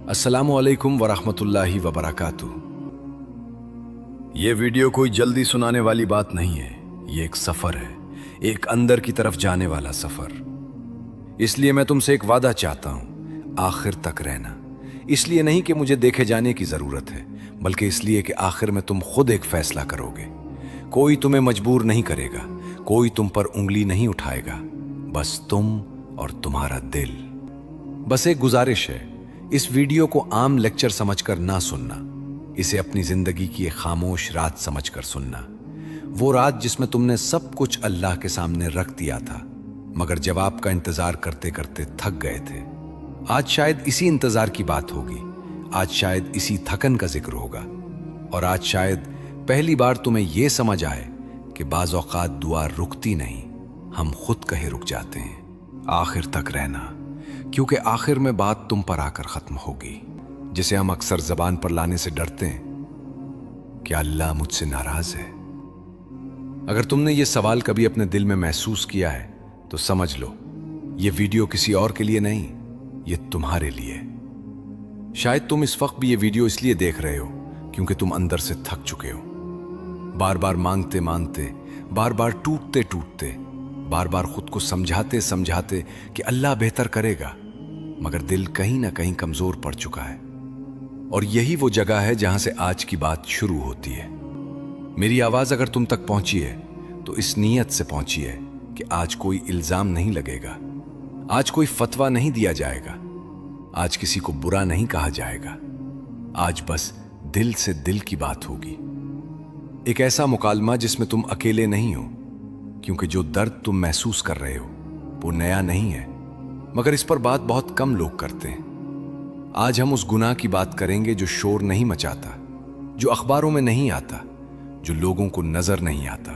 अस्सलामु अलैकुम वरहमतुल्लाहि वबरकातुहू। ये वीडियो कोई जल्दी सुनाने वाली बात नहीं है। ये एक सफ़र है, एक अंदर की तरफ जाने वाला सफ़र। इसलिए मैं तुमसे एक वादा चाहता हूँ, आखिर तक रहना। इसलिए नहीं कि मुझे देखे जाने की ज़रूरत है, बल्कि इसलिए कि आखिर में तुम खुद एक फ़ैसला करोगे। कोई तुम्हें मजबूर नहीं करेगा, कोई तुम पर उंगली नहीं उठाएगा, बस तुम और तुम्हारा दिल। बस एक गुजारिश है, इस वीडियो को आम लेक्चर समझकर ना सुनना। इसे अपनी जिंदगी की एक खामोश रात समझकर सुनना। वो रात जिसमें तुमने सब कुछ अल्लाह के सामने रख दिया था, मगर जवाब का इंतजार करते करते थक गए थे। आज शायद इसी इंतजार की बात होगी, आज शायद इसी थकन का जिक्र होगा, और आज शायद पहली बार तुम्हें यह समझ आए कि बाज़ औक़ात दुआ रुकती नहीं, हम खुद कहे रुक जाते हैं। आखिर तक रहना, क्योंकि आखिर में बात तुम पर आकर खत्म होगी, जिसे हम अक्सर जबान पर लाने से डरते हैं। क्या अल्लाह मुझसे नाराज है? अगर तुमने ये सवाल कभी अपने दिल में महसूस किया है तो समझ लो, ये वीडियो किसी और के लिए नहीं, ये तुम्हारे लिए। शायद तुम इस वक्त भी ये वीडियो इसलिए देख रहे हो क्योंकि तुम अंदर से थक चुके हो, बार बार मांगते मांगते, बार बार टूटते टूटते, बार बार खुद को समझाते समझाते कि अल्लाह बेहतर करेगा, मगर दिल कहीं ना कहीं कमजोर पड़ चुका है। और यही वो जगह है जहां से आज की बात शुरू होती है। मेरी आवाज अगर तुम तक पहुंची है तो इस नीयत से पहुंची है कि आज कोई इल्जाम नहीं लगेगा, आज कोई फतवा नहीं दिया जाएगा, आज किसी को बुरा नहीं कहा जाएगा, आज बस दिल से दिल की बात होगी। एक ऐसा मुकालमा जिसमें तुम अकेले नहीं हो, क्योंकि जो दर्द तुम महसूस कर रहे हो वो नया नहीं है, मगर इस पर बात बहुत कम लोग करते हैं। आज हम उस गुनाह की बात करेंगे जो शोर नहीं मचाता, जो अखबारों में नहीं आता, जो लोगों को नजर नहीं आता,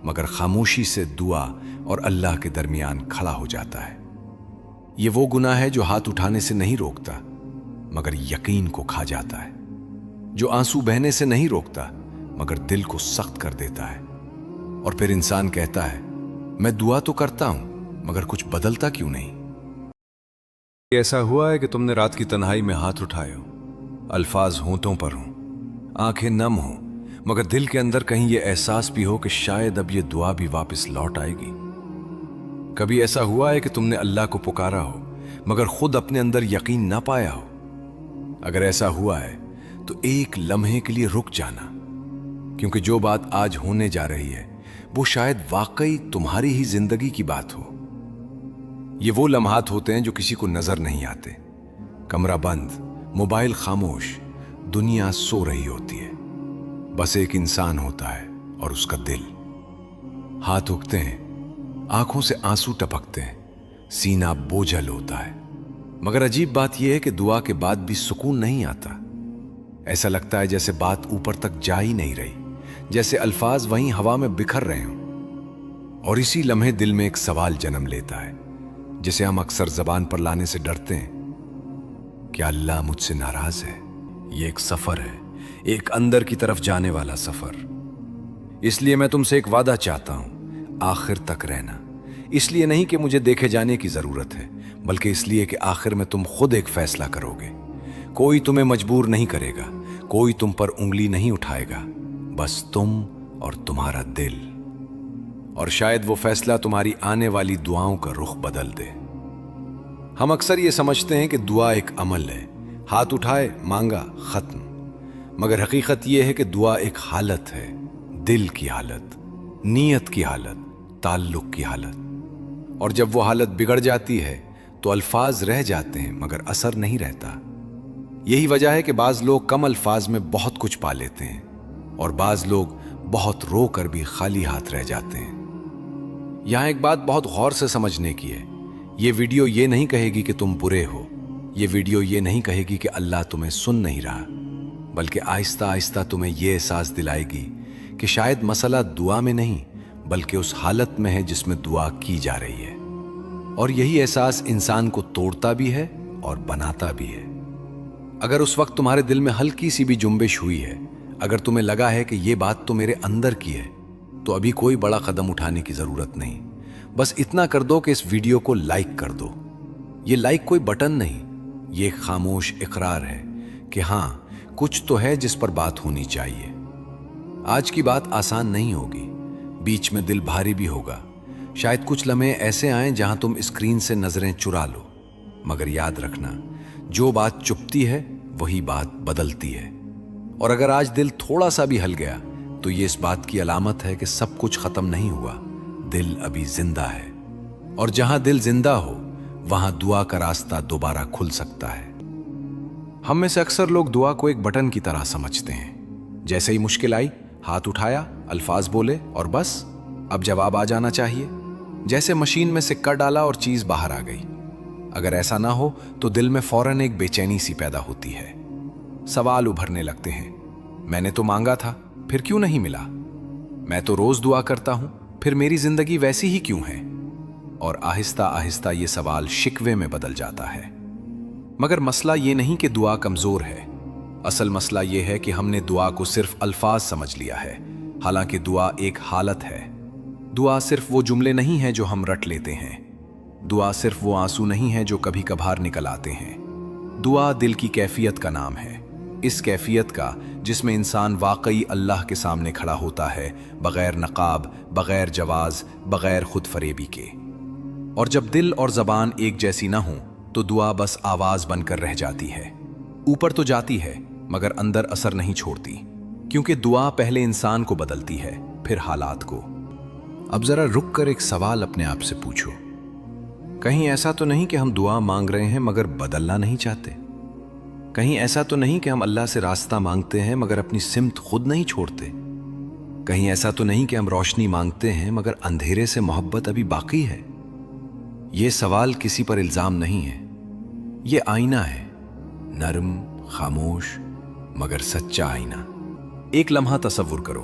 मगर खामोशी से दुआ और अल्लाह के दरमियान खड़ा हो जाता है। ये वो गुनाह है जो हाथ उठाने से नहीं रोकता, मगर यकीन को खा जाता है, जो आंसू बहने से नहीं रोकता, मगर दिल को सख्त कर देता है। और फिर इंसान कहता है, मैं दुआ तो करता हूं मगर कुछ बदलता क्यों नहीं? ऐसा हुआ है कि तुमने रात की तन्हाई में हाथ उठाए हो, अल्फाज होंठों पर हों, आंखें नम हों, मगर दिल के अंदर कहीं यह एहसास भी हो कि शायद अब यह दुआ भी वापस लौट आएगी। कभी ऐसा हुआ है कि तुमने अल्लाह को पुकारा हो मगर खुद अपने अंदर यकीन ना पाया हो? अगर ऐसा हुआ है तो एक लम्हे के लिए रुक जाना, क्योंकि जो बात आज होने जा रही है वो शायद वाकई तुम्हारी ही जिंदगी की बात हो। ये वो लम्हात होते हैं जो किसी को नजर नहीं आते। कमरा बंद, मोबाइल खामोश, दुनिया सो रही होती है, बस एक इंसान होता है और उसका दिल। हाथ उठते हैं, आंखों से आंसू टपकते हैं, सीना बोझल होता है, मगर अजीब बात यह है कि दुआ के बाद भी सुकून नहीं आता। ऐसा लगता है जैसे बात ऊपर तक जा ही नहीं रही, जैसे अल्फाज वहीं हवा में बिखर रहे हों। और इसी लम्हे दिल में एक सवाल जन्म लेता है, जिसे हम अक्सर जबान पर लाने से डरते हैं। क्या अल्लाह मुझसे नाराज है? ये एक सफर है, एक अंदर की तरफ जाने वाला सफर। इसलिए मैं तुमसे एक वादा चाहता हूं, आखिर तक रहना। इसलिए नहीं कि मुझे देखे जाने की जरूरत है, बल्कि इसलिए कि आखिर में तुम खुद एक फैसला करोगे। कोई तुम्हें मजबूर नहीं करेगा, कोई तुम पर उंगली नहीं उठाएगा, बस तुम और तुम्हारा दिल। और शायद वो फैसला तुम्हारी आने वाली दुआओं का रुख बदल दे। हम अक्सर ये समझते हैं कि दुआ एक अमल है, हाथ उठाए मांगा खत्म, मगर हकीकत यह है कि दुआ एक हालत है, दिल की हालत, नीयत की हालत, ताल्लुक की हालत। और जब वो हालत बिगड़ जाती है तो अल्फाज रह जाते हैं मगर असर नहीं रहता। यही वजह है कि बाज लोग कम अल्फाज में बहुत कुछ पा लेते हैं और बाज लोग बहुत रो कर भी खाली हाथ रह जाते हैं। यहां एक बात बहुत गौर से समझने की है, ये वीडियो ये नहीं कहेगी कि तुम बुरे हो, ये वीडियो ये नहीं कहेगी कि अल्लाह तुम्हें सुन नहीं रहा, बल्कि आहिस्ता आहिस्ता तुम्हें यह एहसास दिलाएगी कि शायद मसला दुआ में नहीं बल्कि उस हालत में है जिसमें दुआ की जा रही है। और यही एहसास इंसान को तोड़ता भी है और बनाता भी है। अगर उस वक्त तुम्हारे दिल में हल्की सी भी जुम्बिश हुई है, अगर तुम्हें लगा है कि ये बात तो मेरे अंदर की है, तो अभी कोई बड़ा कदम उठाने की जरूरत नहीं। बस इतना कर दो कि इस वीडियो को लाइक कर दो। ये लाइक कोई बटन नहीं, ये एक खामोश इकरार है कि हाँ, कुछ तो है जिस पर बात होनी चाहिए। आज की बात आसान नहीं होगी, बीच में दिल भारी भी होगा। शायद कुछ लम्हे ऐसे आएं जहां तुम स्क्रीन से नजरें चुरा लो, मगर याद रखना, जो बात चुपती है वही बात बदलती है। और अगर आज दिल थोड़ा सा भी हल गया तो ये इस बात की अलामत है कि सब कुछ खत्म नहीं हुआ, दिल अभी जिंदा है। और जहां दिल जिंदा हो वहां दुआ का रास्ता दोबारा खुल सकता है। हम में से अक्सर लोग दुआ को एक बटन की तरह समझते हैं। जैसे ही मुश्किल आई, हाथ उठाया, अल्फाज बोले और बस अब जवाब आ जाना चाहिए। जैसे मशीन में सिक्का डाला और चीज बाहर आ गई। अगर ऐसा ना हो तो दिल में फौरन एक बेचैनी सी पैदा होती है। सवाल उभरने लगते हैं, मैंने तो मांगा था, फिर क्यों नहीं मिला? मैं तो रोज दुआ करता हूं, फिर मेरी जिंदगी वैसी ही क्यों है? और आहिस्ता आहिस्ता ये सवाल शिकवे में बदल जाता है। मगर मसला ये नहीं कि दुआ कमजोर है, असल मसला ये है कि हमने दुआ को सिर्फ अल्फाज समझ लिया है, हालांकि दुआ एक हालत है। दुआ सिर्फ वो जुमले नहीं है जो हम रट लेते हैं। दुआ सिर्फ वो आंसू नहीं है जो कभी कभार निकल आते हैं। दुआ दिल की कैफियत का नाम है, इस कैफियत का जिसमें इंसान वाकई अल्लाह के सामने खड़ा होता है, बगैर नकाब, बगैर जवाज, बगैर खुद फरेबी के। और जब दिल और जबान एक जैसी ना हो तो दुआ बस आवाज बनकर रह जाती है। ऊपर तो जाती है मगर अंदर असर नहीं छोड़ती, क्योंकि दुआ पहले इंसान को बदलती है, फिर हालात को। अब जरा रुक कर एक सवाल अपने आप से पूछो, कहीं ऐसा तो नहीं कि हम दुआ मांग रहे हैं मगर बदलना नहीं चाहते? कहीं ऐसा तो नहीं कि हम अल्लाह से रास्ता मांगते हैं मगर अपनी सिमत खुद नहीं छोड़ते? कहीं ऐसा तो नहीं कि हम रोशनी मांगते हैं मगर अंधेरे से मोहब्बत अभी बाकी है? ये सवाल किसी पर इल्जाम नहीं है, ये आईना है, नरम, खामोश मगर सच्चा आईना। एक लम्हा तसव्वुर करो,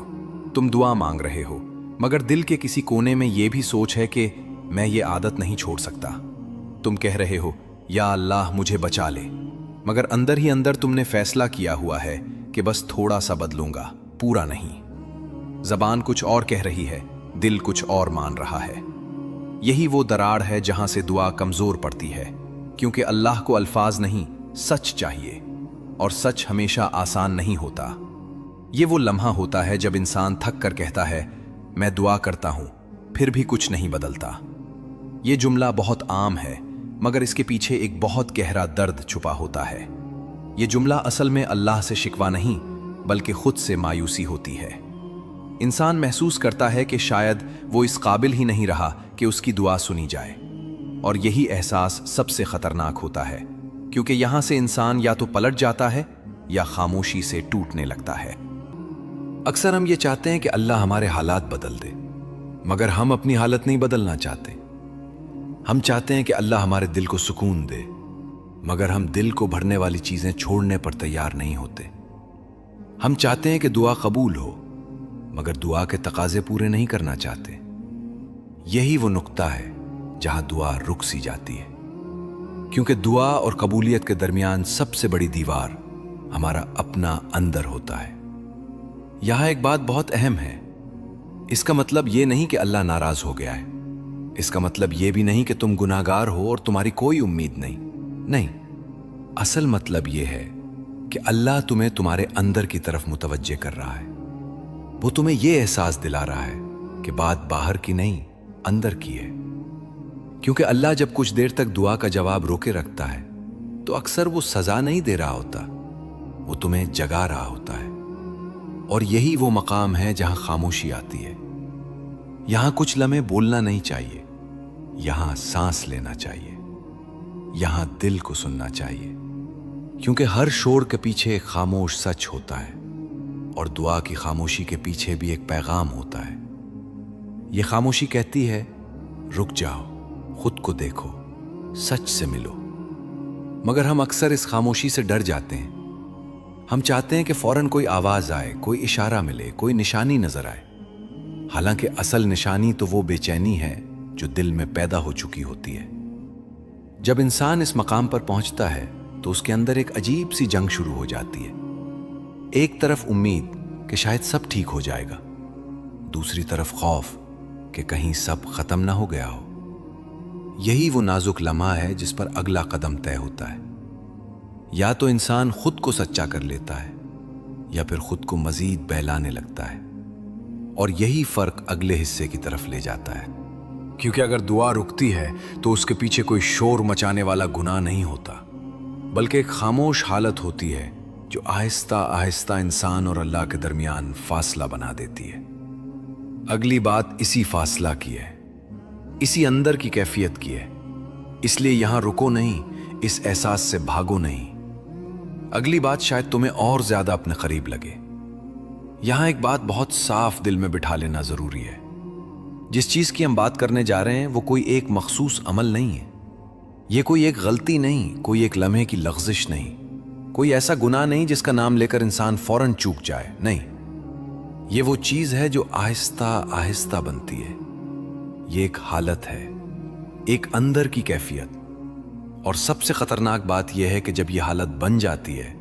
तुम दुआ मांग रहे हो मगर दिल के किसी कोने में यह भी सोच है कि मैं ये आदत नहीं छोड़ सकता। तुम कह रहे हो, या अल्लाह मुझे बचा ले, मगर अंदर ही अंदर तुमने फैसला किया हुआ है कि बस थोड़ा सा बदलूंगा, पूरा नहीं। जबान कुछ और कह रही है, दिल कुछ और मान रहा है। यही वो दरार है जहां से दुआ कमजोर पड़ती है, क्योंकि अल्लाह को अल्फाज नहीं, सच चाहिए, और सच हमेशा आसान नहीं होता। ये वो लम्हा होता है जब इंसान थक कर कहता है, मैं दुआ करता हूं फिर भी कुछ नहीं बदलता। ये जुमला बहुत आम है मगर इसके पीछे एक बहुत गहरा दर्द छुपा होता है। ये जुमला असल में अल्लाह से शिकवा नहीं बल्कि खुद से मायूसी होती है। इंसान महसूस करता है कि शायद वो इस काबिल ही नहीं रहा कि उसकी दुआ सुनी जाए, और यही एहसास सबसे खतरनाक होता है, क्योंकि यहां से इंसान या तो पलट जाता है या खामोशी से टूटने लगता है। अक्सर हम ये चाहते हैं कि अल्लाह हमारे हालात बदल दे, मगर हम अपनी हालत नहीं बदलना चाहते। हम चाहते हैं कि अल्लाह हमारे दिल को सुकून दे, मगर हम दिल को भरने वाली चीजें छोड़ने पर तैयार नहीं होते। हम चाहते हैं कि दुआ कबूल हो, मगर दुआ के तकाजे पूरे नहीं करना चाहते। यही वो नुक्ता है जहां दुआ रुक सी जाती है, क्योंकि दुआ और कबूलियत के दरमियान सबसे बड़ी दीवार हमारा अपना अंदर होता है। यहां एक बात बहुत अहम है, इसका मतलब यह नहीं कि अल्लाह नाराज हो गया है। इसका मतलब यह भी नहीं कि तुम गुनाहगार हो और तुम्हारी कोई उम्मीद नहीं। असल मतलब यह है कि अल्लाह तुम्हें तुम्हारे अंदर की तरफ मुतवज्जे कर रहा है। वो तुम्हें यह एहसास दिला रहा है कि बात बाहर की नहीं, अंदर की है। क्योंकि अल्लाह जब कुछ देर तक दुआ का जवाब रोके रखता है तो अक्सर वो सजा नहीं दे रहा होता, वो तुम्हें जगा रहा होता है। और यही वो मकाम है जहां खामोशी आती है। यहां कुछ लम्हे बोलना नहीं चाहिए, यहां सांस लेना चाहिए, यहां दिल को सुनना चाहिए, क्योंकि हर शोर के पीछे एक खामोश सच होता है, और दुआ की खामोशी के पीछे भी एक पैगाम होता है। यह खामोशी कहती है, रुक जाओ, खुद को देखो, सच से मिलो। मगर हम अक्सर इस खामोशी से डर जाते हैं। हम चाहते हैं कि फौरन कोई आवाज आए, कोई इशारा मिले, कोई निशानी नजर आए। हालांकि असल निशानी तो वो बेचैनी है जो दिल में पैदा हो चुकी होती है। जब इंसान इस मकाम पर पहुंचता है तो उसके अंदर एक अजीब सी जंग शुरू हो जाती है। एक तरफ उम्मीद कि शायद सब ठीक हो जाएगा, दूसरी तरफ खौफ कि कहीं सब खत्म ना हो गया हो। यही वो नाजुक लम्हा है जिस पर अगला कदम तय होता है। یا تو انسان خود کو سچا کر لیتا ہے یا پھر خود کو مزید بہلانے لگتا ہے، اور یہی فرق اگلے حصے کی طرف لے جاتا ہے۔ کیونکہ اگر دعا رکتی ہے تو اس کے پیچھے کوئی شور مچانے والا گناہ نہیں ہوتا، بلکہ ایک خاموش حالت ہوتی ہے جو آہستہ آہستہ انسان اور اللہ کے درمیان فاصلہ بنا دیتی ہے۔ اگلی بات اسی فاصلہ کی ہے، اسی اندر کی کیفیت کی ہے، اس لیے یہاں رکو نہیں، اس احساس سے بھاگو نہیں۔ اگلی بات شاید تمہیں اور زیادہ اپنے قریب لگے۔ یہاں ایک بات بہت صاف دل میں بٹھا لینا ضروری ہے۔ جس چیز کی ہم بات کرنے جا رہے ہیں وہ کوئی ایک مخصوص عمل نہیں ہے، یہ کوئی ایک غلطی نہیں، کوئی ایک لمحے کی لغزش نہیں، کوئی ایسا گناہ نہیں جس کا نام لے کر انسان فوراً چوک جائے، نہیں، یہ وہ چیز ہے جو آہستہ آہستہ بنتی ہے۔ یہ ایک حالت ہے، ایک اندر کی کیفیت، اور سب سے خطرناک بات یہ ہے کہ جب یہ حالت بن جاتی ہے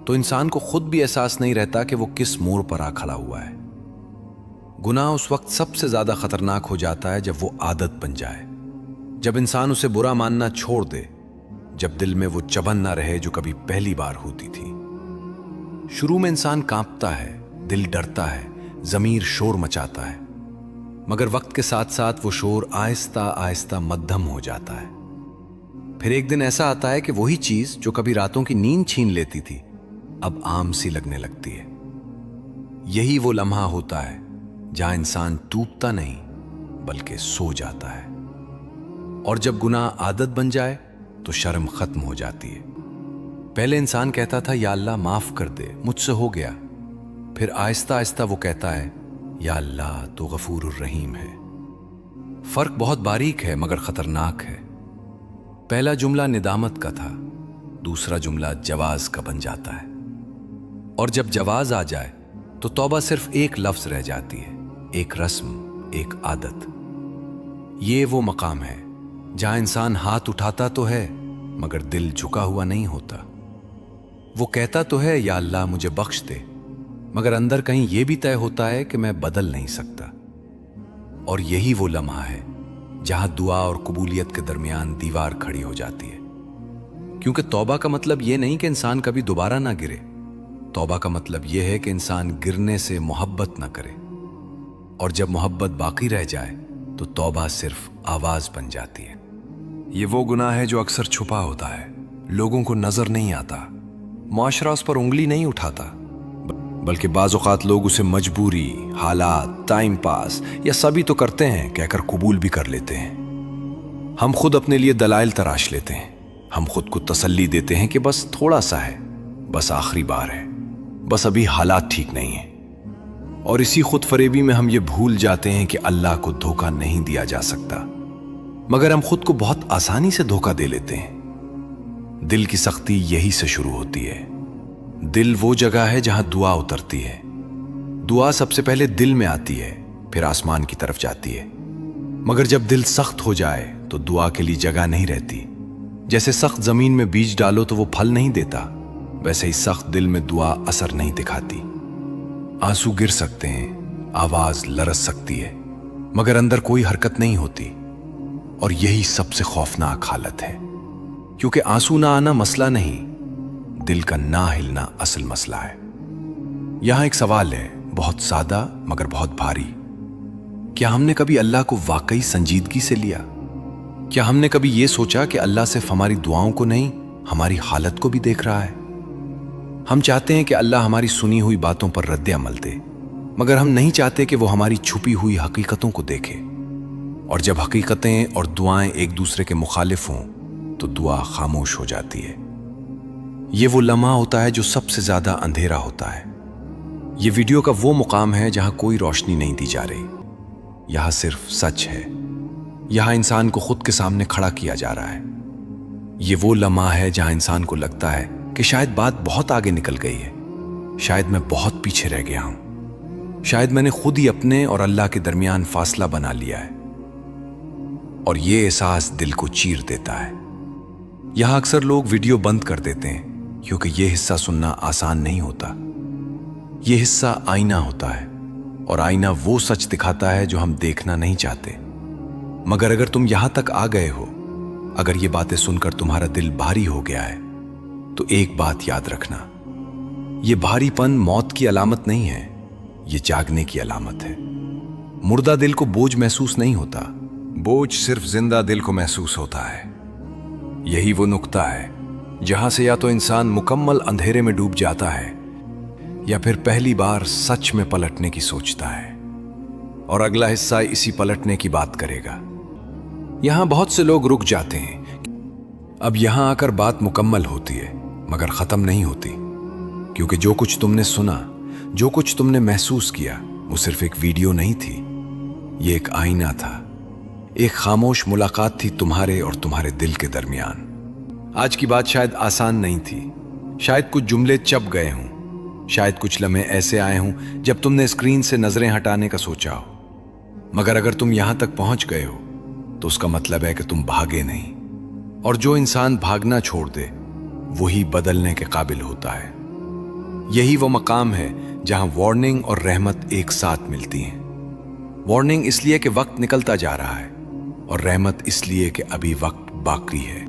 تو انسان کو خود بھی احساس نہیں رہتا کہ وہ کس موڑ پر آ کھڑا ہوا ہے۔ گناہ اس وقت سب سے زیادہ خطرناک ہو جاتا ہے جب وہ عادت بن جائے، جب انسان اسے برا ماننا چھوڑ دے، جب دل میں وہ چبھن نہ رہے جو کبھی پہلی بار ہوتی تھی۔ شروع میں انسان کانپتا ہے، دل ڈرتا ہے، ضمیر شور مچاتا ہے، مگر وقت کے ساتھ ساتھ وہ شور آہستہ آہستہ مدھم ہو جاتا ہے۔ پھر ایک دن ایسا آتا ہے کہ وہی چیز جو کبھی راتوں کی نیند چھین لیتی تھی اب عام سی لگنے لگتی ہے۔ یہی وہ لمحہ ہوتا ہے جہاں انسان ٹوٹتا نہیں بلکہ سو جاتا ہے، اور جب گناہ عادت بن جائے تو شرم ختم ہو جاتی ہے۔ پہلے انسان کہتا تھا یا اللہ معاف کر دے، مجھ سے ہو گیا، پھر آہستہ آہستہ وہ کہتا ہے یا اللہ تو غفور الرحیم ہے۔ فرق بہت باریک ہے مگر خطرناک ہے۔ پہلا جملہ ندامت کا تھا، دوسرا جملہ جواز کا بن جاتا ہے، اور جب جواز آ جائے تو توبہ صرف ایک لفظ رہ جاتی ہے، ایک رسم، ایک عادت۔ یہ وہ مقام ہے جہاں انسان ہاتھ اٹھاتا تو ہے مگر دل جھکا ہوا نہیں ہوتا۔ وہ کہتا تو ہے یا اللہ مجھے بخش دے، مگر اندر کہیں یہ بھی طے ہوتا ہے کہ میں بدل نہیں سکتا۔ اور یہی وہ لمحہ ہے جہاں دعا اور قبولیت کے درمیان دیوار کھڑی ہو جاتی ہے، کیونکہ توبہ کا مطلب یہ نہیں کہ انسان کبھی دوبارہ نہ گرے، توبہ کا مطلب یہ ہے کہ انسان گرنے سے محبت نہ کرے، اور جب محبت باقی رہ جائے تو توبہ صرف آواز بن جاتی ہے۔ یہ وہ گناہ ہے جو اکثر چھپا ہوتا ہے، لوگوں کو نظر نہیں آتا، معاشرہ اس پر انگلی نہیں اٹھاتا، بلکہ بعض اوقات لوگ اسے مجبوری، حالات، ٹائم پاس یا سبھی تو کرتے ہیں کہہ کر قبول بھی کر لیتے ہیں۔ ہم خود اپنے لیے دلائل تراش لیتے ہیں، ہم خود کو تسلی دیتے ہیں کہ بس تھوڑا سا ہے، بس آخری بار ہے، بس ابھی حالات ٹھیک نہیں ہیں، اور اسی خود فریبی میں ہم یہ بھول جاتے ہیں کہ اللہ کو دھوکہ نہیں دیا جا سکتا، مگر ہم خود کو بہت آسانی سے دھوکہ دے لیتے ہیں۔ دل کی سختی یہی سے شروع ہوتی ہے۔ دل وہ جگہ ہے جہاں دعا اترتی ہے۔ دعا سب سے پہلے دل میں آتی ہے، پھر آسمان کی طرف جاتی ہے، مگر جب دل سخت ہو جائے تو دعا کے لیے جگہ نہیں رہتی۔ جیسے سخت زمین میں بیج ڈالو تو وہ پھل نہیں دیتا، ویسے ہی سخت دل میں دعا اثر نہیں دکھاتی۔ آنسو گر سکتے ہیں، آواز لرز سکتی ہے، مگر اندر کوئی حرکت نہیں ہوتی، اور یہی سب سے خوفناک حالت ہے، کیونکہ آنسو نہ آنا مسئلہ نہیں، دل کا نہ ہلنا اصل مسئلہ ہے۔ یہاں ایک سوال ہے، بہت سادہ مگر بہت بھاری۔ کیا ہم نے کبھی اللہ کو واقعی سنجیدگی سے لیا؟ کیا ہم نے کبھی یہ سوچا کہ اللہ صرف ہماری دعاؤں کو نہیں، ہماری حالت کو بھی دیکھ رہا ہے؟ ہم چاہتے ہیں کہ اللہ ہماری سنی ہوئی باتوں پر رد عمل دے، مگر ہم نہیں چاہتے کہ وہ ہماری چھپی ہوئی حقیقتوں کو دیکھے۔ اور جب حقیقتیں اور دعائیں ایک دوسرے کے مخالف ہوں تو دعا خاموش ہو جاتی ہے۔ یہ وہ لمحہ ہوتا ہے جو سب سے زیادہ اندھیرا ہوتا ہے۔ یہ ویڈیو کا وہ مقام ہے جہاں کوئی روشنی نہیں دی جا رہی، یہاں صرف سچ ہے، یہاں انسان کو خود کے سامنے کھڑا کیا جا رہا ہے۔ یہ وہ لمحہ ہے جہاں انسان کو لگتا ہے کہ شاید بات بہت آگے نکل گئی ہے، شاید میں بہت پیچھے رہ گیا ہوں، شاید میں نے خود ہی اپنے اور اللہ کے درمیان فاصلہ بنا لیا ہے، اور یہ احساس دل کو چیر دیتا ہے۔ یہاں اکثر لوگ ویڈیو بند کر دیتے ہیں کیونکہ یہ حصہ سننا آسان نہیں ہوتا۔ یہ حصہ آئینہ ہوتا ہے، اور آئینہ وہ سچ دکھاتا ہے جو ہم دیکھنا نہیں چاہتے۔ مگر اگر تم یہاں تک آ گئے ہو، اگر یہ باتیں سن کر تمہارا دل بھاری ہو گیا ہے، तो एक बात याद रखना, ये भारीपन मौत की अलामत नहीं है, ये जागने की अलामत है। मुर्दा दिल को बोझ महसूस नहीं होता, बोझ सिर्फ जिंदा दिल को महसूस होता है। यही वो नुक्ता है जहां से या तो इंसान मुकम्मल अंधेरे में डूब जाता है या फिर पहली बार सच में पलटने की सोचता है। और अगला हिस्सा इसी पलटने की बात करेगा। यहां बहुत से लोग रुक जाते हैं। अब यहां आकर बात मुकम्मल होती है मगर खत्म नहीं होती, क्योंकि जो कुछ तुमने सुना, जो कुछ तुमने महसूस किया, वो सिर्फ एक वीडियो नहीं थी, ये एक आईना था, एक खामोश मुलाकात थी तुम्हारे और तुम्हारे दिल के दरमियान। आज की बात शायद आसान नहीं थी, शायद कुछ जुमले चप गए हों, शायद कुछ लम्हे ऐसे आए हों जब तुमने स्क्रीन से नजरें हटाने का सोचा हो, मगर अगर तुम यहां तक पहुंच गए हो तो उसका मतलब है कि तुम भागे नहीं। और जो इंसान भागना छोड़ दे वही बदलने के काबिल होता है। यही वो मकाम है जहां वार्निंग और रहमत एक साथ मिलती हैं। वार्निंग इसलिए कि वक्त निकलता जा रहा है, और रहमत इसलिए कि अभी वक्त बाकी है।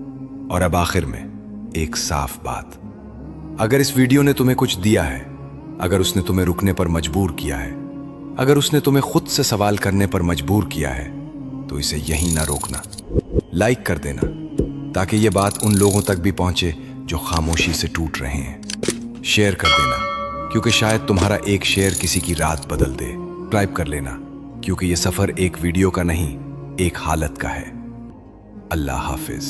और अब आखिर में एक साफ बात, अगर इस वीडियो ने तुम्हें कुछ दिया है, अगर उसने तुम्हें रुकने पर मजबूर किया है, अगर उसने तुम्हें खुद से सवाल करने पर मजबूर किया है, तो इसे यहीं ना रोकना, लाइक कर देना, ताकि ये बात उन लोगों तक भी पहुंचे जो खामोशी से टूट रहे हैं। शेयर कर देना, क्योंकि शायद तुम्हारा एक शेयर किसी की रात बदल दे। सब्सक्राइब कर लेना, क्योंकि ये सफर एक वीडियो का नहीं, एक हालत का है। अल्लाह हाफिज।